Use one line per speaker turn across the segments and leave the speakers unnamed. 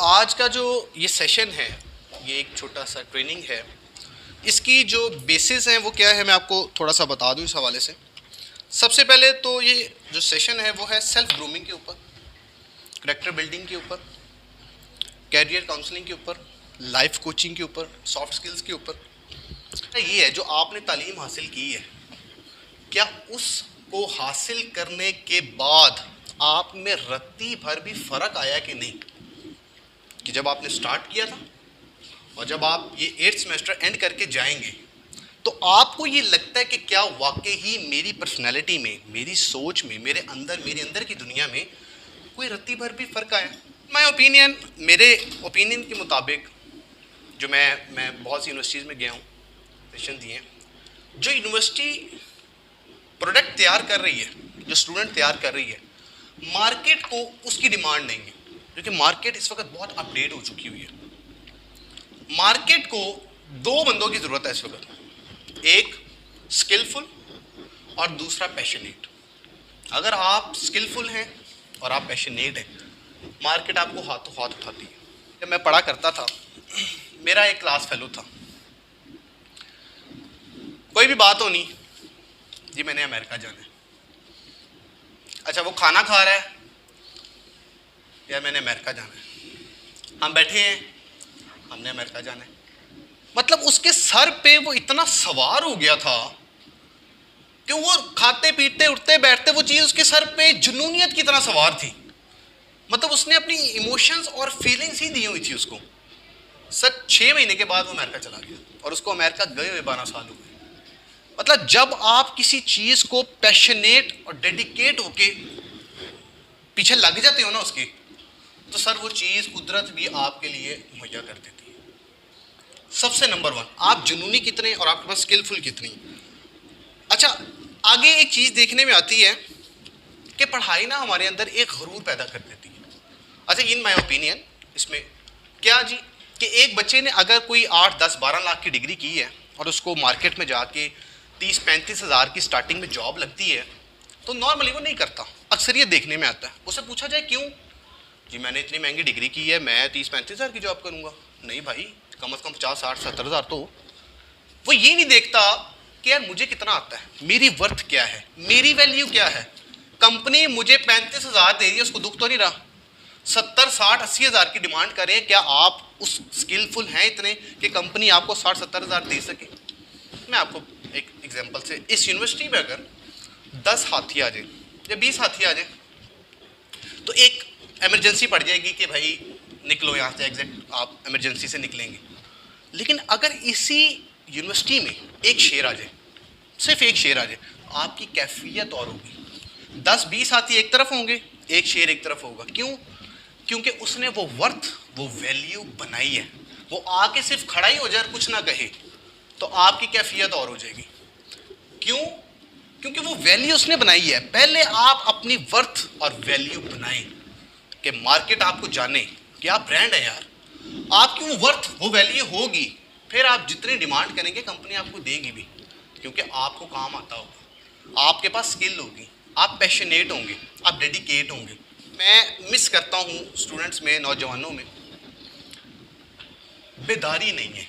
आज का जो ये सेशन है, ये एक छोटा सा ट्रेनिंग है। इसकी जो बेसिस हैं वो क्या है, मैं आपको थोड़ा सा बता दूं इस हवाले से। सबसे पहले तो ये जो सेशन है वो है सेल्फ ग्रूमिंग के ऊपर, करेक्टर बिल्डिंग के ऊपर, कैरियर काउंसलिंग के ऊपर, लाइफ कोचिंग के ऊपर, सॉफ्ट स्किल्स के ऊपर। ये है जो आपने तालीम हासिल की है, क्या उसको हासिल करने के बाद आप में रत्ती भर भी फ़र्क आया कि नहीं, कि जब आपने स्टार्ट किया था और जब आप ये 8th सेमेस्टर एंड करके जाएंगे तो आपको ये लगता है कि क्या वाकई ही मेरी पर्सनैलिटी में, मेरी सोच में, मेरे अंदर की दुनिया में कोई रत्ती भर भी फ़र्क आया। मेरे ओपिनियन के मुताबिक, जो मैं बहुत सी यूनिवर्सिटीज़ में गया हूँ, सेशन दिए हैं, जो यूनिवर्सिटी प्रोडक्ट तैयार कर रही है, जो स्टूडेंट तैयार कर रही है, मार्केट को उसकी डिमांड नहीं है, क्योंकि मार्केट इस वक्त बहुत अपडेट हो चुकी हुई है। मार्केट को दो बंदों की ज़रूरत है इस वक्त, एक स्किलफुल और दूसरा पैशनेट। अगर आप स्किलफुल हैं और आप पैशनेट हैं, मार्केट आपको हाथों हाथ उठाती है। जब मैं पढ़ा करता था, मेरा एक क्लास फेलो था, कोई भी बात होनी, जी मैंने अमेरिका जाना है। अच्छा, वो खाना खा रहा है, या मैंने अमेरिका जाना है। हम बैठे हैं, हमने अमेरिका जाना है। मतलब उसके सर पे वो इतना सवार हो गया था कि वो खाते पीते उठते बैठते, वो चीज़ उसके सर पे जुनूनियत की तरह सवार थी। मतलब उसने अपनी इमोशंस और फीलिंग्स ही दी हुई थी उसको। सर 6 महीने के बाद वो अमेरिका चला गया और उसको अमेरिका गए हुए 12 साल हो गए। मतलब जब आप किसी चीज़ को पैशनेट और डेडिकेट होके पीछे लग जाते हो ना उसके, तो सर वो चीज़ कुदरत भी आपके लिए मुहैया कर देती है। सबसे नंबर 1, आप जुनूनी कितने और आपके पास स्किलफुल कितनी। अच्छा, आगे एक चीज़ देखने में आती है कि पढ़ाई ना हमारे अंदर एक गरूर पैदा कर देती है। अच्छा, इन माय ओपिनियन, इसमें क्या जी, कि एक बच्चे ने अगर कोई 8, 10, 12 लाख की डिग्री की है और उसको मार्केट में जाके 30-35 हज़ार की स्टार्टिंग में जॉब लगती है, तो नॉर्मली वो नहीं करता। अक्सर ये देखने में आता है। उससे पूछा जाए क्यों, जी मैंने इतनी महंगी डिग्री की है, मैं 30-35 हज़ार की जॉब करूँगा। नहीं भाई, कम से कम 50, 60, 70 हज़ार। तो वो ये नहीं देखता कि यार मुझे कितना आता है, मेरी वर्थ क्या है, मेरी वैल्यू क्या है। कंपनी मुझे 35 हज़ार दे रही है, उसको दुख तो नहीं रहा। 70, 60, 80 हज़ार की डिमांड करें, क्या आप उस स्किलफुल हैं इतने कि कंपनी आपको 60, 70 हज़ार दे सके। मैं आपको एक एग्जांपल से, इस यूनिवर्सिटी में अगर 10 हाथी आ जाए या 20 हाथी आ जाए, तो एक इमरजेंसी पड़ जाएगी कि भाई निकलो यहाँ से, एग्जैक्ट आप इमरजेंसी से निकलेंगे। लेकिन अगर इसी यूनिवर्सिटी में एक शेर आ जाए, सिर्फ एक शेर आ जाए, आपकी कैफियत और होगी। 10-20 हाथी एक तरफ होंगे, एक शेर एक तरफ होगा। क्यों? क्योंकि उसने वो वर्थ, वो वैल्यू बनाई है। वो आके सिर्फ खड़ा ही हो जाए, कुछ ना कहे, तो आपकी कैफियत और हो जाएगी। क्यों? क्योंकि वो वैल्यू उसने बनाई है। पहले आप अपनी वर्थ और वैल्यू बनाएं कि मार्केट आपको जाने कि आप ब्रांड है यार, आपकी वो वर्थ, वो वैल्यू होगी, फिर आप जितनी डिमांड करेंगे कंपनी आपको देगी भी, क्योंकि आपको काम आता होगा, आपके पास स्किल होगी, आप पैशनेट होंगे, आप डेडिकेट होंगे। मैं मिस करता हूँ स्टूडेंट्स में, नौजवानों में बेदारी नहीं है,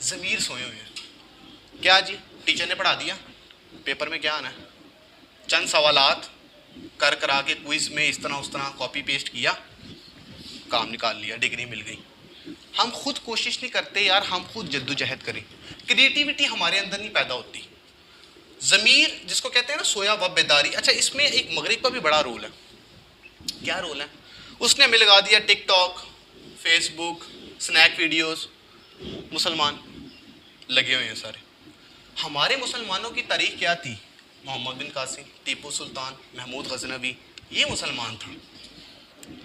ज़मीर सोए हुए हैं। क्या जी, टीचर ने पढ़ा दिया, पेपर में क्या आना है, चंद सवालात कर करा के क्विज में इस तरह उस तरह कॉपी पेस्ट किया, काम निकाल लिया, डिग्री मिल गई। हम खुद कोशिश नहीं करते यार, हम खुद जद्दोजहद करें। क्रिएटिविटी हमारे अंदर नहीं पैदा होती। ज़मीर जिसको कहते हैं ना, सोया व बेदारी। अच्छा, इसमें एक मगरिब का भी बड़ा रोल है। क्या रोल है? उसने हमें लगा दिया टिकटॉक, फेसबुक, स्नैक वीडियोस, मुसलमान लगे हुए हैं सारे। हमारे मुसलमानों की तारीख क्या थी? मोहम्मद बिन कासिम, टीपू सुल्तान, महमूद गजनवी, ये मुसलमान था।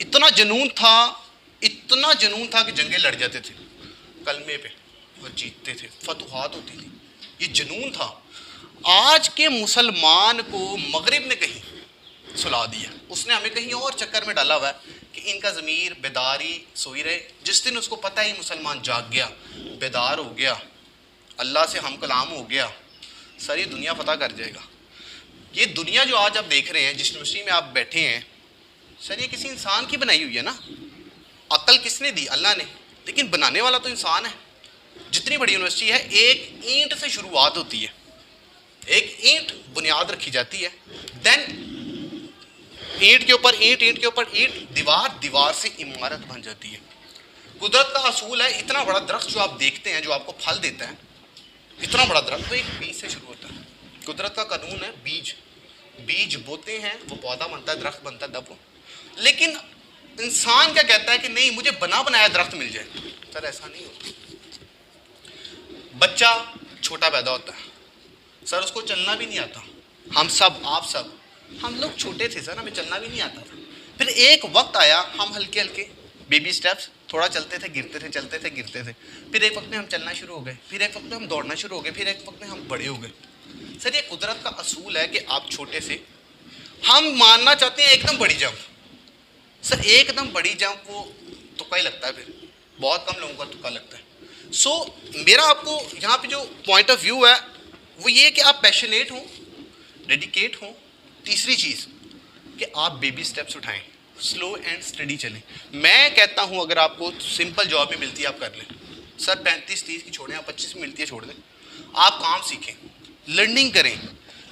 इतना जुनून था, इतना जुनून था कि जंगें लड़ जाते थे कलमे पे और जीतते थे, फतुहात होती थी। ये जुनून था। आज के मुसलमान को मगरिब ने कहीं सुला दिया, उसने हमें कहीं और चक्कर में डाला हुआ है कि इनका ज़मीर बेदारी सोई रहे। जिस दिन उसको पता है मुसलमान जाग गया, बेदार हो गया, अल्लाह से हम कलाम हो गया, सर ये दुनिया फतह कर जाएगा। ये दुनिया जो आज आप देख रहे हैं, जिस यूनिवर्सिटी में आप बैठे हैं, सर ये किसी इंसान की बनाई हुई है ना। अक्ल किसने दी? अल्लाह ने, लेकिन बनाने वाला तो इंसान है। जितनी बड़ी यूनिवर्सिटी है, एक ईंट से शुरुआत होती है, एक ईंट बुनियाद रखी जाती है, देन ईंट के ऊपर ईंट, ईंट के ऊपर ईंट, दीवार, दीवार से इमारत बन जाती है। कुदरत का असूल है, इतना बड़ा दरख्त जो आप देखते हैं, जो आपको फल देता है, इतना बड़ा दरख्त तो एक बीज से शुरू होता है। कुदरत का कानून है, बीज, बीज बोते हैं, वो पौधा बनता है, दरख्त बनता है, दब। लेकिन इंसान क्या कहता है कि नहीं, मुझे बना बनाया दरख्त मिल जाए। सर ऐसा नहीं होता। बच्चा छोटा पैदा होता है सर, उसको चलना भी नहीं आता। हम सब, आप सब, हम लोग छोटे थे सर, हमें चलना भी नहीं आता था। फिर एक वक्त आया, हम हल्के हल्के बेबी स्टेप्स, थोड़ा चलते थे, गिरते थे, चलते थे, गिरते थे। फिर एक वक्त में हम चलना शुरू हो गए, फिर एक वक्त में हम दौड़ना शुरू हो गए, फिर एक वक्त में हम बड़े हो गए। सर ये कुदरत का असूल है कि आप छोटे से, हम मानना चाहते हैं एकदम बड़ी जंप। सर एकदम बड़ी जंप वो तुक्का ही लगता है, फिर बहुत कम लोगों का तुक्का लगता है। सो मेरा आपको यहाँ पे जो पॉइंट ऑफ व्यू है वो ये कि आप पैशनेट हों, डेडिकेट हों। तीसरी चीज़ कि आप बेबी स्टेप्स उठाएं, स्लो एंड स्टडी चलें। मैं कहता हूँ अगर आपको सिंपल जॉब भी मिलती है आप कर लें सर, 35-30 की छोड़ें, आप 25 में मिलती है छोड़ दें। आप काम सीखें, लर्निंग करें,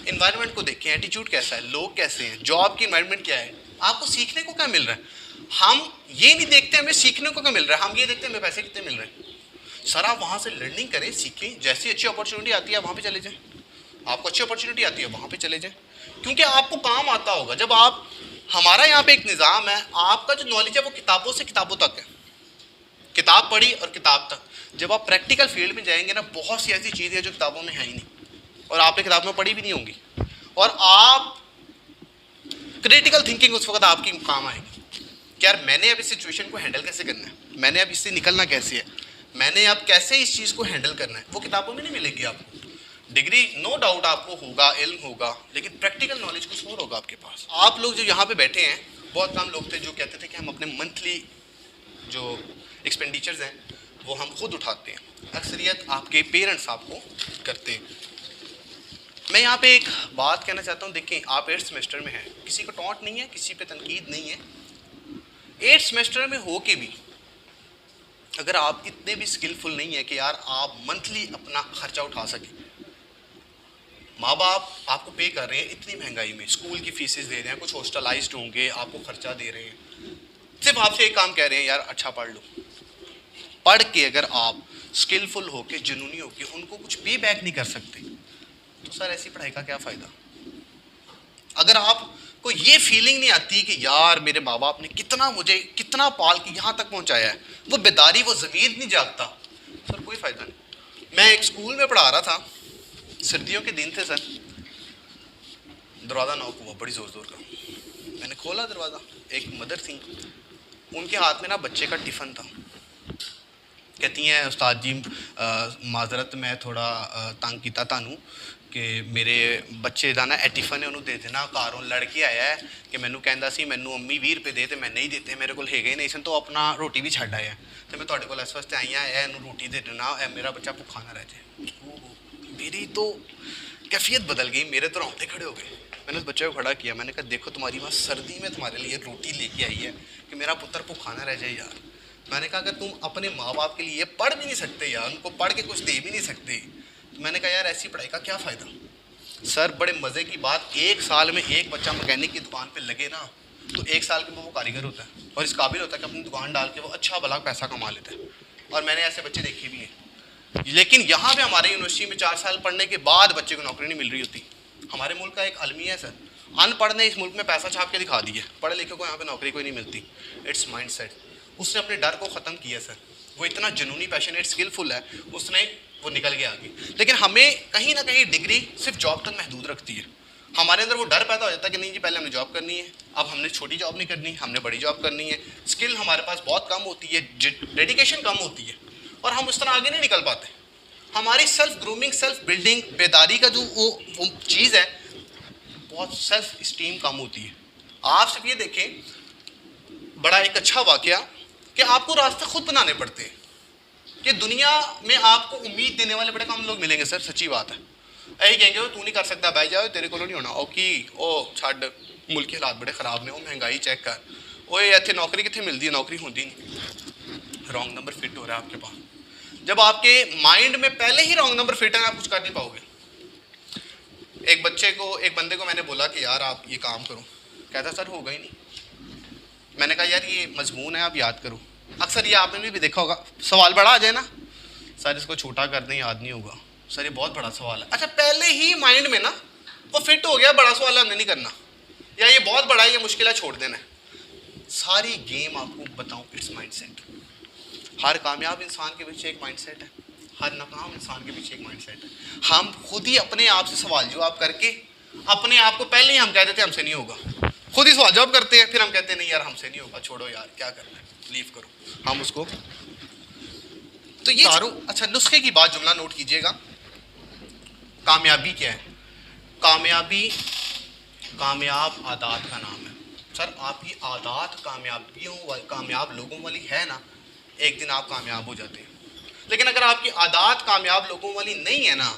इन्वायरमेंट को देखें, एटीट्यूड कैसा है, लोग कैसे हैं, जॉब की इन्वायरमेंट क्या है, आपको सीखने को क्या मिल रहा है। हम ये नहीं देखते हमें सीखने को क्या मिल रहा है, हम ये देखते हैं हमें पैसे कितने मिल रहे हैं। सर आप वहाँ से लर्निंग करें, सीखें, जैसी अच्छी अपॉर्चुनिटी आती है वहाँ पे चले जाएं। आपको अच्छी अपॉर्चुनिटी आती है वहाँ पे चले जाएं, क्योंकि आपको काम आता होगा। जब आप, हमारा यहाँ पे एक निज़ाम है, आपका जो नॉलेज है वो किताबों से किताबों तक है, किताब पढ़ी और किताब तक। जब आप प्रैक्टिकल फील्ड में जाएंगे ना, बहुत सी ऐसी चीज़ें जो किताबों में है ही नहीं और आपने किताब में पढ़ी भी नहीं होंगी, और आप क्रिटिकल थिंकिंग उस वक्त आपकी काम आएगी कि यार मैंने अब इस सिचुएशन को हैंडल कैसे करना है, मैंने अब इससे निकलना कैसे है, मैंने अब कैसे इस चीज़ को हैंडल करना है। वो किताबों में नहीं मिलेगी आपको। डिग्री नो डाउट आपको होगा, इल्म होगा, लेकिन प्रैक्टिकल नॉलेज कुछ और होगा आपके पास। आप लोग जो यहाँ पे बैठे हैं, बहुत कम लोग थे जो कहते थे कि हम अपने मंथली जो एक्सपेंडिचर्स हैं वो हम खुद उठाते हैं। अक्सरियत आपके पेरेंट्स आपको करते हैं। मैं यहाँ पे एक बात कहना चाहता हूँ, देखें आप 8th सेमेस्टर में हैं, किसी को टॉन्ट नहीं है, किसी पे तनकीद नहीं है। 8th सेमेस्टर में हो के भी अगर आप इतने भी स्किलफुल नहीं है कि यार आप मंथली अपना खर्चा उठा सकें, माँ बाप आपको पे कर रहे हैं इतनी महंगाई में, स्कूल की फीसेस दे रहे हैं, कुछ हॉस्टलाइज्ड होंगे, आपको खर्चा दे रहे हैं, सिर्फ आपसे एक काम कह रहे हैं यार अच्छा पढ़ लो। पढ़ के अगर आप स्किलफुल होके, जुनूनी होके उनको कुछ पे बैक नहीं कर सकते, तो सर ऐसी पढ़ाई का क्या फ़ायदा। अगर आपको ये फीलिंग नहीं आती कि यार मेरे माँ बाप ने कितना मुझे, कितना पाल के यहाँ तक पहुँचाया है, वो बेदारी, वो ज़मीर नहीं जागता, सर कोई फ़ायदा नहीं। मैं एक स्कूल में पढ़ा रहा था, सर्दियों के दिन थे सर, दरवाज़ा नॉक हुआ बड़ी ज़ोर ज़ोर का। मैंने खोला दरवाज़ा, एक मदर थी, उनके हाथ में ना बच्चे का टिफ़न था। कहती हैं उस्ताद जी माजरत मैं थोड़ा तंग किया तानू कि मेरे बच्चे का ना टिफन है उन्होंने दे देना, घरों लड़के आया है कि मैनू कहता सी मैनू अम्मी 20 रुपए दे, तो मैं नहीं देते, मेरे को है नहीं सन, तो अपना रोटी भी छड्ड आया, तो मैं तुहाडे कोल इस वास्ते आई हाँ, इहनूं रोटी दे देना, मेरा बच्चा भुखा ना रह जाए। मेरी तो कैफियत बदल गई, मेरे तो रोंगटे खड़े हो गए। मैंने उस बच्चे को खड़ा किया, मैंने कहा देखो तुम्हारी माँ सर्दी में तुम्हारे लिए रोटी लेके आई है कि मेरा पुत्र भुखा ना रह जाए यार। मैंने कहा अगर तुम अपने माँ बाप के लिए पढ़ भी नहीं सकते यार, उनको पढ़ के कुछ दे भी नहीं सकते, तो मैंने कहा यार ऐसी पढ़ाई का क्या फ़ायदा। सर बड़े मज़े की बात, 1 साल में एक बच्चा मैकेनिक की दुकान पे लगे ना, तो 1 साल के वो कारीगर होता है और इस काबिल होता है कि अपनी दुकान डाल के वो अच्छा भला पैसा कमा लेता है। और मैंने ऐसे बच्चे देखे भी हैं। लेकिन यहाँ पे हमारे यूनिवर्सिटी में 4 साल पढ़ने के बाद बच्चे को नौकरी नहीं मिल रही होती। हमारे मुल्क का एक अलमिया है सर, अनपढ़ ने इस मुल्क में पैसा छाप के दिखा दिया, पढ़े लिखे को यहाँ पे नौकरी कोई नहीं मिलती। It's mind set. उसने अपने डर को ख़त्म किया सर, वो इतना जुनूनी, पैशनेट, स्किलफुल है, उसने वो निकल गया आगे। लेकिन हमें कहीं ना कहीं डिग्री सिर्फ जॉब तक महदूद रखती है। हमारे अंदर वो डर पैदा हो जाता है कि नहीं जी पहले हमने जॉब करनी है, अब हमने छोटी जॉब नहीं करनी, हमने बड़ी जॉब करनी है। स्किल हमारे पास बहुत कम होती है, डेडिकेशन कम होती है और हम उस तरह आगे नहीं निकल पाते। हमारी सेल्फ ग्रूमिंग, सेल्फ बिल्डिंग, बेदारी का जो वो चीज़ है, बहुत सेल्फ स्टीम कम होती है। आप सिर्फ ये देखें, बड़ा एक अच्छा वाकया कि आपको रास्ते खुद बनाने पड़ते हैं कि दुनिया में आपको उम्मीद देने वाले बड़े कम लोग मिलेंगे सर, सच्ची बात है। यही कहेंगे वो तू नहीं कर सकता, भाई जाओ तेरे को नहीं होना, ओ की ओ छड़ मुल्क के हालात बड़े ख़राब में, वो महंगाई चेक कर, ओए इतने नौकरी कितने मिलती है, नौकरी होती नहीं। रॉन्ग नंबर फिट हो रहा है आपके पास। जब आपके माइंड में पहले ही रॉन्ग नंबर फिट है, आप कुछ कर नहीं पाओगे। एक बंदे को मैंने बोला कि यार आप ये काम करो, कहता सर होगा ही नहीं। मैंने कहा यार ये मजमून है, आप याद करो। अक्सर ये आपने भी देखा होगा, सवाल बड़ा आ जाए ना, सर इसको छोटा कर दें, याद नहीं होगा, सर ये बहुत बड़ा सवाल है। अच्छा पहले ही माइंड में ना वो फिट हो गया, बड़ा सवाल है हमने नहीं करना, या ये बहुत बड़ा है, ये मुश्किल है, छोड़ देना है। सारी गेम आपको बताऊं, इट्स माइंडसेट। हर कामयाब इंसान के पीछे एक माइंडसेट है, हर नाकाम इंसान के पीछे एक माइंडसेट है। हम खुद ही अपने आप से सवाल जवाब करके अपने आप को पहले ही हम कह देते हैं हमसे नहीं होगा, खुद ही सवाल जवाब करते हैं, फिर हम कहते हैं नहीं यार हमसे नहीं होगा, छोड़ो यार क्या करना है, लीव करो, हम उसको। तो ये चारों अच्छा नुस्खे की बात जुमला नोट कीजिएगा। कामयाबी क्या है? कामयाबी कामयाब आदात का नाम है। सर आपकी आदात कामयाब लोगों वाली है ना, एक दिन आप कामयाब हो जाते हैं। लेकिन अगर आपकी आदात कामयाब लोगों वाली नहीं है ना,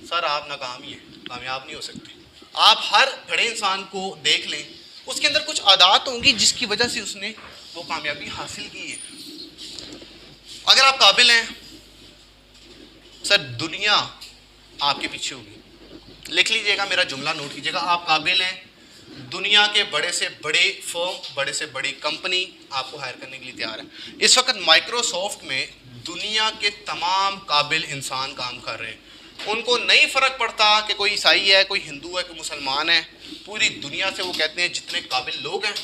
सर आप नाकाम ही है, कामयाब नहीं हो सकते। आप हर बड़े इंसान को देख लें, उसके अंदर कुछ आदात होंगी जिसकी वजह से उसने वो कामयाबी हासिल की है। अगर आप काबिल हैं, सर दुनिया आपके पीछे होगी। लिख लीजिएगा, मेरा जुमला नोट कीजिएगा। आप काबिल हैं, दुनिया के बड़े से बड़े फर्म, बड़े से बड़ी कंपनी आपको हायर करने के लिए तैयार है। इस वक्त माइक्रोसॉफ्ट में दुनिया के तमाम काबिल इंसान काम कर रहे हैं। उनको नहीं फ़र्क पड़ता कि कोई ईसाई है, कोई हिंदू है, कोई मुसलमान है। पूरी दुनिया से वो कहते हैं जितने काबिल लोग हैं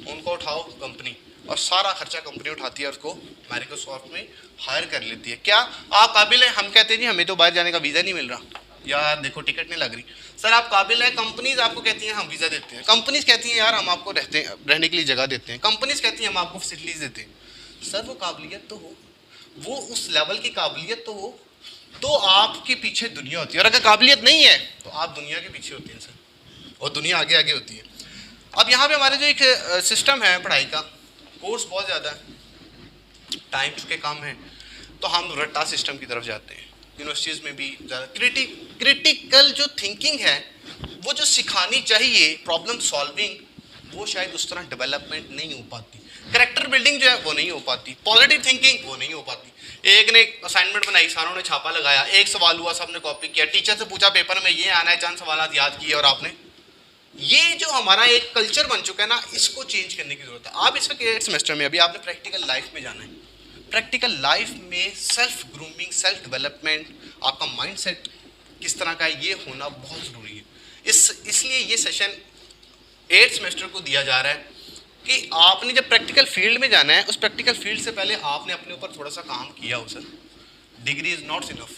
उनको उठाओ कंपनी, और सारा खर्चा कंपनी उठाती है, उसको माइक्रोसॉफ्ट में हायर कर लेती है। क्या आप काबिल हैं? हम कहते हैं जी हमें तो बाहर जाने का वीज़ा नहीं मिल रहा, यार देखो टिकट नहीं लग रही। सर आप काबिल हैं, कंपनीज आपको कहती हैं हम वीज़ा देते हैं, कंपनीज कहती हैं यार हम आपको रहने के लिए जगह देते हैं, कंपनीज कहती हैं हम आपको फैसिलिटीज़ देते हैं। सर वो काबिलियत तो हो, वो उस लेवल की काबिलियत तो हो, तो आपके पीछे दुनिया होती है। और अगर काबिलियत नहीं है तो आप दुनिया के पीछे होते हैं सर, और दुनिया आगे आगे होती है। अब यहाँ पे हमारे जो एक सिस्टम है पढ़ाई का, कोर्स बहुत ज़्यादा है, टाइम चूँकि कम है, तो हम रट्टा सिस्टम की तरफ जाते हैं। यूनिवर्सिटीज़ में भी ज़्यादा क्रिटिकल जो थिंकिंग है, वो जो सिखानी चाहिए, प्रॉब्लम सॉल्विंग, वो शायद उस तरह डेवलपमेंट नहीं हो पाती। कैरेक्टर बिल्डिंग जो है वो नहीं हो पाती, पॉजिटिव थिंकिंग वो नहीं हो पाती। एक ने असाइनमेंट बनाई, सारों ने छापा लगाया, एक सवाल हुआ, सबने कॉपी किया, टीचर से पूछा पेपर में ये आना है, चंद सवाल याद किए और आपने। ये जो हमारा एक कल्चर बन चुका है ना, इसको चेंज करने की जरूरत है। आप इसका 8 सेमेस्टर में अभी आपने प्रैक्टिकल लाइफ में जाना है। प्रैक्टिकल लाइफ में सेल्फ ग्रूमिंग, सेल्फ डेवलपमेंट, आपका माइंडसेट किस तरह का है, ये होना बहुत ज़रूरी है। इसलिए ये सेशन 8 सेमेस्टर को दिया जा रहा है कि आपने जब प्रैक्टिकल फील्ड में जाना है, उस प्रैक्टिकल फील्ड से पहले आपने अपने ऊपर थोड़ा सा काम किया हो। Sir degree is not enough,